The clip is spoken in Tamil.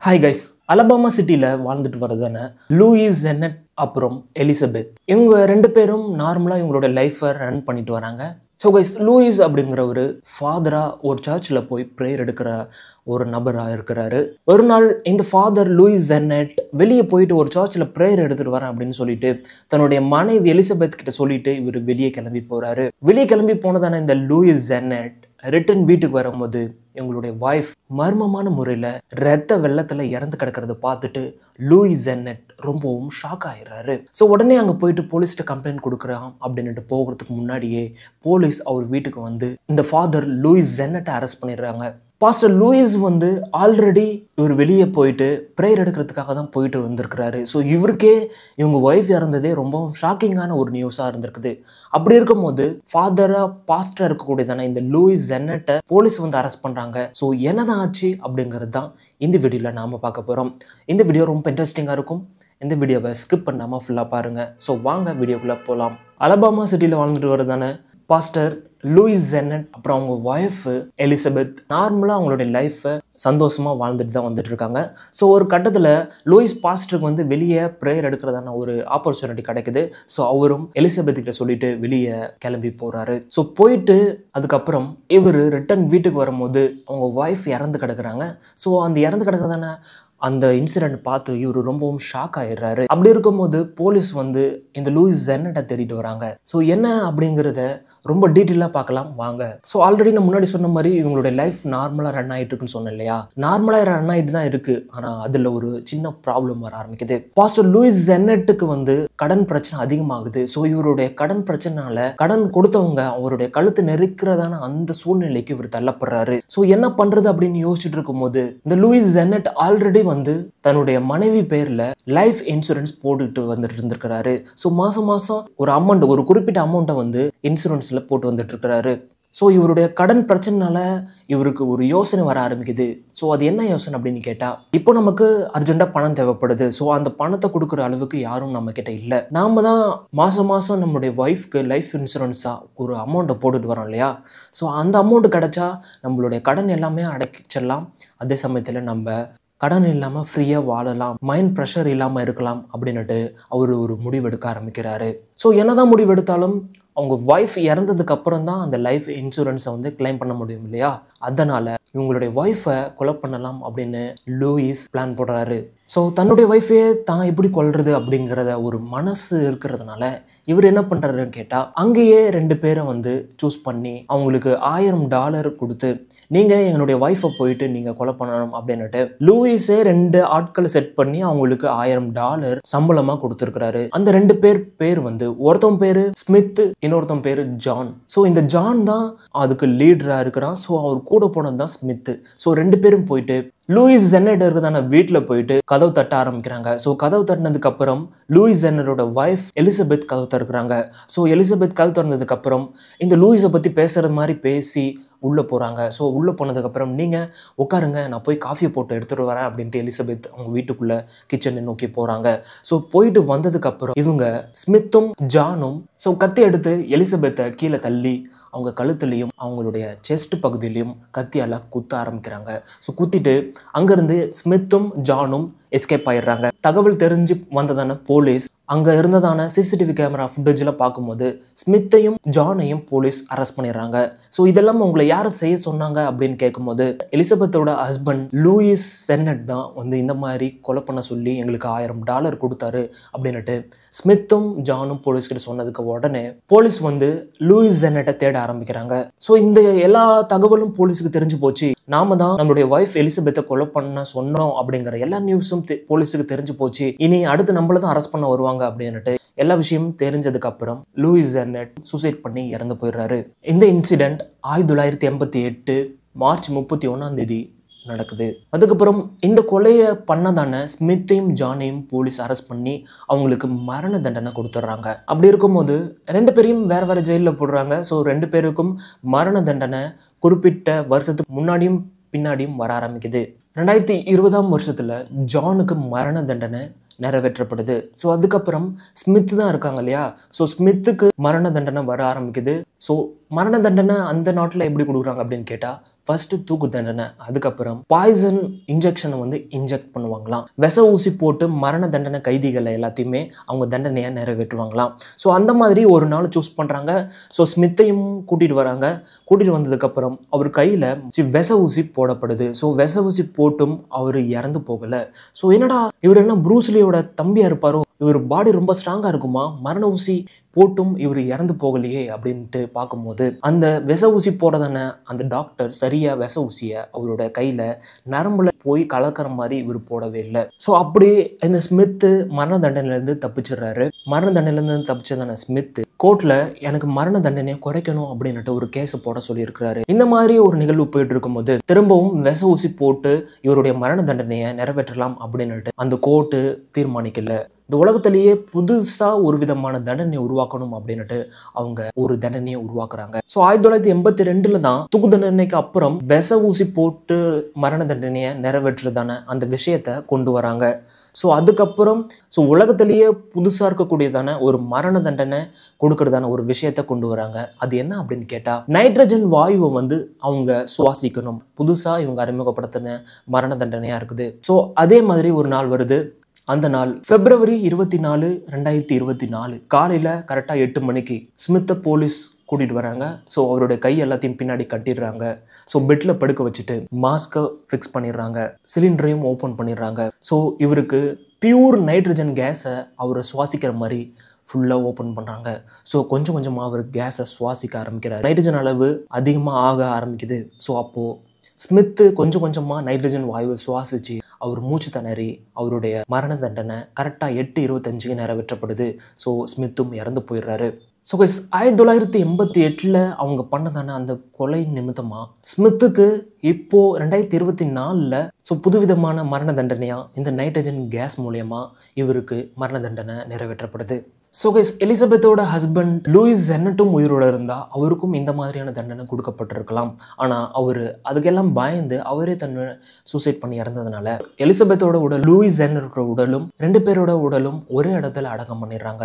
ஹாய் கைஸ், அலபாமா சிட்டியில் வாழ்ந்துட்டு வரதான லூயிஸ் ஜென்னட் அப்புறம் எலிசபெத் இவங்க ரெண்டு பேரும் நார்மலாக இவங்களோட லைஃப்பை ரன் பண்ணிட்டு வராங்க. ஸோ கைஸ், லூயிஸ் அப்படிங்கிற ஒரு ஃபாதராக ஒரு சர்ச்சில் போய் ப்ரேயர் எடுக்கிற ஒரு நபராக இருக்கிறாரு. ஒரு நாள் இந்த ஃபாதர் லூயிஸ் ஜென்னட் வெளியே போயிட்டு ஒரு சர்ச்சில் ப்ரேயர் எடுத்துகிட்டு வரேன் அப்படின்னு சொல்லிட்டு தன்னுடைய மனைவி எலிசபெத் கிட்ட சொல்லிட்டு இவர் வெளியே கிளம்பி போகிறாரு. வெளியே கிளம்பி போனதான இந்த லூயிஸ் ஜென்னட் ரிட்டன் வீட்டுக்கு வரும்போது எங்களுடைய வைஃப் மர்மமான முறையில் ரத்த வெள்ளத்தில் இறந்து கிடக்கிறத பார்த்துட்டு லூயிஸ் ஜென்னட் ரொம்பவும் ஷாக் ஆயிடுறாரு. ஸோ உடனே அங்கே போயிட்டு போலீஸ்கிட்ட கம்ப்ளைண்ட் கொடுக்குறான் அப்படின்ட்டு போகிறதுக்கு முன்னாடியே போலீஸ் அவர் வீட்டுக்கு வந்து இந்த ஃபாதர் லூயிஸ் ஜென்னட்டை அரெஸ்ட் பண்ணிடுறாங்க. பாஸ்டர் லூயிஸ் வந்து ஆல்ரெடி இவர் வெளியே போயிட்டு ப்ரேயர் எடுக்கிறதுக்காக தான் போயிட்டு வந்திருக்கிறாரு. ஸோ இவருக்கே இவங்க ஒய்ஃப் இறந்ததே ரொம்ப ஷாக்கிங்கான ஒரு நியூஸாக இருந்திருக்குது. அப்படி இருக்கும்போது ஃபாதராக பாஸ்டராக இருக்கக்கூடியதான இந்த லூயிஸ் ஜென்னட்டை போலீஸ் வந்து அரெஸ்ட் பண்ணுறாங்க. ஸோ என்னதான் ஆச்சு அப்படிங்கிறது தான் இந்த வீடியோவில் நாம் பார்க்க போகிறோம். இந்த வீடியோ ரொம்ப இன்ட்ரெஸ்டிங்காக இருக்கும். இந்த வீடியோவை ஸ்கிப் பண்ணாமல் ஃபுல்லாக பாருங்கள். ஸோ வாங்க வீடியோக்குள்ளே போகலாம். அலபாமா சிட்டியில் வாழ்ந்துட்டு வரதான பாஸ்டர் லூயிஸ் ஜென்னட் அப்புறம் அவங்க ஒய்ஃப் எலிசபெத் நார்மலாக அவங்களுடைய லைஃப்பை சந்தோஷமாக வாழ்ந்துட்டு தான் வந்துட்டு இருக்காங்க. ஸோ ஒரு கட்டத்தில் லூயிஸ் பாஸ்டருக்கு வந்து வெளியே ப்ரேயர் எடுக்கிறதான ஒரு ஆப்பர்ச்சுனிட்டி கிடைக்குது. ஸோ அவரும் எலிசபெத் கிட்ட சொல்லிட்டு வெளியே கிளம்பி போகிறாரு. ஸோ போயிட்டு அதுக்கப்புறம் இவர் ரிட்டன் வீட்டுக்கு வரும்போது அவங்க ஒய்ஃப் இறந்து கிடக்குறாங்க. ஸோ அந்த இறந்து கிடக்கிறதான அந்த இன்சிடென்ட் பார்த்து இவர் ரொம்பவும் ஷாக் ஆயிடுறாரு. அப்படி இருக்கும்போது போலீஸ் வந்து இந்த லூயிஸ் ஜென்னட்டை தேடிட்டு வராங்க. ஸோ என்ன அப்படிங்கிறத ரொம்ப டீட்டெயிலாக பார்க்கலாம் வாங்க. ஸோ ஆல்ரெடி நான் முன்னாடி சொன்ன மாதிரி இவங்களுடைய லைஃப் நார்மலாக ரன் ஆகிட்டு இருக்குன்னு சொன்னேன் இல்லையா? நார்மலாக ரன் ஆகிட்டு தான் இருக்கு. ஆனால் அதில் ஒரு சின்ன ப்ராப்ளம் வர ஆரம்பிக்குது. பாஸ்டர் லூயிஸ் ஜென்னட்டுக்கு வந்து கடன் பிரச்சனை அதிகமாகுது. ஸோ இவருடைய கடன் பிரச்சனைனால கடன் கொடுத்தவங்க அவருடைய கழுத்து நெருக்கிறதான அந்த சூழ்நிலைக்கு இவர் தள்ளப்படுறாரு. ஸோ என்ன பண்றது அப்படின்னு யோசிச்சுட்டு இருக்கும்போது இந்த லூயிஸ் ஜென்னட் ஆல்ரெடி வந்து தன்னுடைய மனைவி பேர்ல லைஃப் இன்சூரன்ஸ் போட்டுட்டு வந்துட்டு இருந்திருக்கிறாரு. ஸோ மாசம் மாசம் ஒரு அமௌண்ட், ஒரு குறிப்பிட்ட அமௌண்ட்டை வந்து இன்சூரன்ஸ்ல போட்டு வந்துட்டு இருக்கிறாரு. ஸோ இவருடைய கடன் பிரச்சனைனால இவருக்கு ஒரு யோசனை வர ஆரம்பிக்குது. ஸோ அது என்ன யோசனை அப்படின்னு கேட்டால், இப்போ நமக்கு அர்ஜென்ட்டாக பணம் தேவைப்படுது. ஸோ அந்த பணத்தை கொடுக்குற அளவுக்கு யாரும் நம்ம கிட்ட இல்லை. நாம தான் மாதம் மாதம் நம்மளுடைய ஒய்ஃப்க்கு லைஃப் இன்சூரன்ஸாக ஒரு அமௌண்ட்டை போட்டுட்டு வரோம் இல்லையா? ஸோ அந்த அமௌண்ட் கிடைச்சா நம்மளுடைய கடன் எல்லாமே அடைச்சிடலாம். அதே சமயத்தில் நம்ம கடன் இல்லாமல் ஃப்ரீயாக வாழலாம், மைண்ட் ப்ரெஷர் இல்லாமல் இருக்கலாம் அப்படின்னுட்டு அவர் ஒரு முடிவெடுக்க ஆரம்பிக்கிறாரு. ஸோ என்னதான் முடிவெடுத்தாலும் அவங்க ஒய்ஃப் இறந்ததுக்கு அப்புறம் தான் அந்த லைஃப் இன்சூரன்ஸை வந்து கிளைம் பண்ண முடியும் இல்லையா? அதனால இவங்களுடைய ஒய்ஃபை கொலை பண்ணலாம் அப்படின்னு லூயிஸ் பிளான் போடுறாரு. ஸோ தன்னுடைய ஒய்ஃபையே தான் எப்படி கொல்றது அப்படிங்கிறத ஒரு மனசு இருக்கிறதுனால இவர் என்ன பண்ணுறாருன்னு கேட்டால், அங்கேயே ரெண்டு பேரை வந்து சூஸ் பண்ணி அவங்களுக்கு $1000 கொடுத்து நீங்கள் என்னுடைய ஒய்ஃபை போயிட்டு நீங்கள் கொலை பண்ணணும் அப்படின்னுட்டு லூயிஸே ரெண்டு ஆட்களை செட் பண்ணி அவங்களுக்கு $1000 சம்பளமாக கொடுத்துருக்கிறாரு. அந்த ரெண்டு பேர் வந்து ஒருத்தவன் பேர் ஸ்மித், இன்னொருத்தன் பேர் ஜான். ஸோ இந்த ஜான் தான் அதுக்கு லீடராக இருக்கிறான். ஸோ அவர் கூட போனது தான் ஸ்மித். ஸோ ரெண்டு பேரும் போயிட்டு லூயிஸ் ஜென்னட் இருக்கிறதான வீட்டில் போயிட்டு கதவு தட்ட ஆரம்பிக்கிறாங்க. ஸோ கதவு தட்டினதுக்கு அப்புறம் லூயிஸ் ஜென்னரோட ஒய்ஃப் எலிசபெத் கதவு திறக்கிறாங்க. ஸோ எலிசபெத் கதவு திறந்ததுக்கு அப்புறம் இந்த லூயிஸை பற்றி பேசுறது மாதிரி பேசி உள்ளே போகிறாங்க. ஸோ உள்ளே போனதுக்கப்புறம் நீங்கள் உட்காருங்க, நான் போய் காஃபியை போட்டு எடுத்துகிட்டு வரேன் அப்படின்ட்டு எலிசபெத் அவங்க வீட்டுக்குள்ளே கிச்சனை நோக்கி போகிறாங்க. ஸோ போயிட்டு வந்ததுக்கப்புறம் இவங்க ஸ்மித்தும் ஜானும் ஸோ கத்தி எடுத்து எலிசபெத்தை கீழே தள்ளி அவங்க கழுத்துலையும் அவங்களுடைய செஸ்ட் பகுதியிலையும் கத்தியால் குத்த ஆரம்பிக்கிறாங்க. ஸோ குத்திட்டு அங்கேருந்து ஸ்மித்தும் ஜானும் எஸ்கேப் ஆயிடுறாங்க. தகவல் தெரிஞ்சு வந்ததான போலீஸ் அங்கே இருந்ததான சிசிடிவி கேமரா ஃபுட்டேஜில் பார்க்கும்போது ஸ்மித்தையும் ஜானையும் போலீஸ் அரெஸ்ட் பண்ணிடுறாங்க. ஸோ இதெல்லாம் உங்களை யார் செய்ய சொன்னாங்க அப்படின்னு கேட்கும்போது எலிசபெத்தோட ஹஸ்பண்ட் லூயிஸ் ஜென்னட் தான் வந்து இந்த மாதிரி கொலை பண்ண சொல்லி எங்களுக்கு $1000 கொடுத்தாரு அப்படின்னுட்டு ஸ்மித்தும் ஜானும் போலீஸ்கிட்ட சொன்னதுக்கு உடனே போலீஸ் வந்து லூயிஸ் ஜென்னட்டை தேட ஆரம்பிக்கிறாங்க. ஸோ இந்த எல்லா தகவலும் போலீஸுக்கு தெரிஞ்சு போச்சு. நாம தான் நம்மளுடைய ஒய்ஃப் எலிசபெத்தை கொலை பண்ண சொன்னோம் அப்படிங்கிற எல்லா நியூஸும் போலீஸுக்கு தெரிஞ்சு போச்சு. இனி அடுத்து நம்மள தான் அரெஸ்ட் பண்ண வருவாங்க அப்படின்னுட்டு எல்லா விஷயமும் தெரிஞ்சதுக்கு அப்புறம் லூயிஸ் ஜென்னட் சூசைட் பண்ணி இறந்து போயிடுறாரு. இந்த இன்சிடென்ட் 1988 மார்ச் 31 நடக்குது. அதுக்கப்புறம் இந்த கொலையை பண்ணதான ஸ்மித்தையும் ஜானையும் போலீஸ் அரெஸ்ட் பண்ணி அவங்களுக்கு மரண தண்டனை கொடுத்துட்றாங்க. அப்படி இருக்கும்போது ரெண்டு பேரையும் வேற வேற ஜெயிலில் போடுறாங்க. ஸோ ரெண்டு பேருக்கும் மரண தண்டனை குறிப்பிட்ட வருஷத்துக்கு முன்னாடியும் பின்னாடியும் வர ஆரம்பிக்குது. 2020 ஜானுக்கு மரண தண்டனை நிறைவேற்றப்படுது. ஸோ அதுக்கப்புறம் ஸ்மித் தான் இருக்காங்க இல்லையா? ஸோ ஸ்மித்துக்கு மரண தண்டனை வர ஆரம்பிக்குது. ஸோ மரண தண்டனை அந்த நாட்டில் எப்படி கொடுக்குறாங்க அப்படின்னு கேட்டால், ஃபர்ஸ்ட் தூக்கு தண்டனை, அதுக்கப்புறம் பாய்சன் இன்ஜெக்ஷனை வந்து இன்ஜெக்ட் பண்ணுவாங்களாம். விஷ ஊசி போட்டு மரண தண்டனை கைதிகளை எல்லாத்தையுமே அவங்க தண்டனையை நிறைவேற்றுவாங்களாம். ஸோ அந்த மாதிரி ஒரு நாள் சூஸ் பண்ணுறாங்க. ஸோ ஸ்மித்தையும் கூட்டிகிட்டு வராங்க. கூட்டிகிட்டு வந்ததுக்கப்புறம் அவர் கையில் விஷ ஊசி போடப்படுது. ஸோ விஷ ஊசி போட்டும் அவர் இறந்து போகலை. ஸோ என்னடா இவர் என்ன ப்ரூஸ்லியோட தம்பியாக இருப்பாரோ, இவர் பாடி ரொம்ப ஸ்ட்ராங்காக இருக்குமா, மரண ஊசி போட்டும் இவர் இறந்து போகலையே அப்படின்ட்டு பார்க்கும்போது அந்த விஷ ஊசி போடுறதான அந்த டாக்டர் சரியாக விஷ ஊசியை அவரோட கையில் நரம்புல போய் கலக்கிற மாதிரி இவர் போடவே இல்லை. ஸோ அப்படியே இந்த ஸ்மித்து மரண தண்டனையிலேருந்து தப்பிச்சிடுறாரு. மரண தண்டனையிலேருந்து தப்பிச்சதான ஸ்மித்து கோர்ட்டில் எனக்கு மரண தண்டனையை குறைக்கணும் அப்படின்னுட்டு ஒரு கேஸ் போட சொல்லியிருக்கிறாரு. இந்த மாதிரி ஒரு நிகழ்வு போயிட்டு இருக்கும்போது திரும்பவும் விஷ ஊசி போட்டு இவருடைய மரண தண்டனையை நிறைவேற்றலாம் அப்படின்னுட்டு அந்த கோர்ட்டு தீர்மானிக்கல. இந்த உலகத்திலேயே புதுசா ஒரு விதமான தண்டனையை உருவாக்கணும் அப்படின்னுட்டு அவங்க ஒரு தண்டனையை உருவாக்குறாங்க. ஸோ 1982 தான் தூக்கு தண்டனைக்கு அப்புறம் விஷ ஊசி போட்டு மரண தண்டனையை நிறைவேற்றுறதான அந்த விஷயத்தை கொண்டு வராங்க. ஸோ அதுக்கப்புறம் உலகத்திலேயே புதுசாக இருக்கக்கூடியதான ஒரு மரண தண்டனை கொடுக்கறதான ஒரு விஷயத்தை கொண்டு வராங்க. அது என்ன அப்படின்னு கேட்டால் நைட்ரஜன் வாயுவை வந்து அவங்க சுவாசிக்கணும். புதுசாக இவங்க அறிமுகப்படுத்தின மரண தண்டனையாக இருக்குது. ஸோ அதே மாதிரி ஒரு நாள் வருது. அந்த நாள் February 24, 2024 காலையில் கரெக்டாக 8 மணிக்கு ஸ்மித்தை போலீஸ் கூட்டிகிட்டு வராங்க. ஸோ அவருடைய கை எல்லாத்தையும் பின்னாடி கட்டிடுறாங்க. ஸோ பெட்டில் படுக்க வச்சுட்டு மாஸ்கை ஃபிக்ஸ் பண்ணிடுறாங்க. சிலிண்டரையும் ஓப்பன் பண்ணிடுறாங்க. ஸோ இவருக்கு பியூர் நைட்ரஜன் கேஸை அவரை சுவாசிக்கிற மாதிரி ஃபுல்லாக ஓப்பன் பண்ணுறாங்க. ஸோ கொஞ்சம் கொஞ்சமாக அவர் கேஸை சுவாசிக்க ஆரம்பிக்கிறார். நைட்ரஜன் அளவு அதிகமாக ஆக ஆரம்பிக்குது. ஸோ அப்போது ஸ்மித்து கொஞ்சம் கொஞ்சமாக நைட்ரஜன் வாயுவை சுவாசிச்சு அவர் மூச்சு திணறி அவருடைய மரண தண்டனை கரெக்டாக 8:25 நிறைவேற்றப்படுது. ஸோ ஸ்மித்தும் இறந்து போயிடுறாரு. ஸோ 1988 அவங்க பண்ணதான அந்த கொலை நிமித்தமாக ஸ்மித்துக்கு இப்போ 2024 புதுவிதமான மரண தண்டனையாக இந்த நைட்ரஜன் கேஸ் மூலயமா இவருக்கு மரண தண்டனை நிறைவேற்றப்படுது. ஸோ எலிசபெத்தோட ஹஸ்பண்ட் லூயிஸ் ஜென்னட்டும் உயிரோட இருந்தால் அவருக்கும் இந்த மாதிரியான தண்டனை கொடுக்கப்பட்டிருக்கலாம். ஆனால் அவர் அதுக்கெல்லாம் பயந்து அவரே தன்னை சூசைட் பண்ணி இறந்ததுனால எலிசபெத்தோட உடல் லூயிஸ் ஜென்னட்டோட உடலும் 2 பேரோட உடலும் ஒரே இடத்துல அடக்கம் பண்ணிடுறாங்க.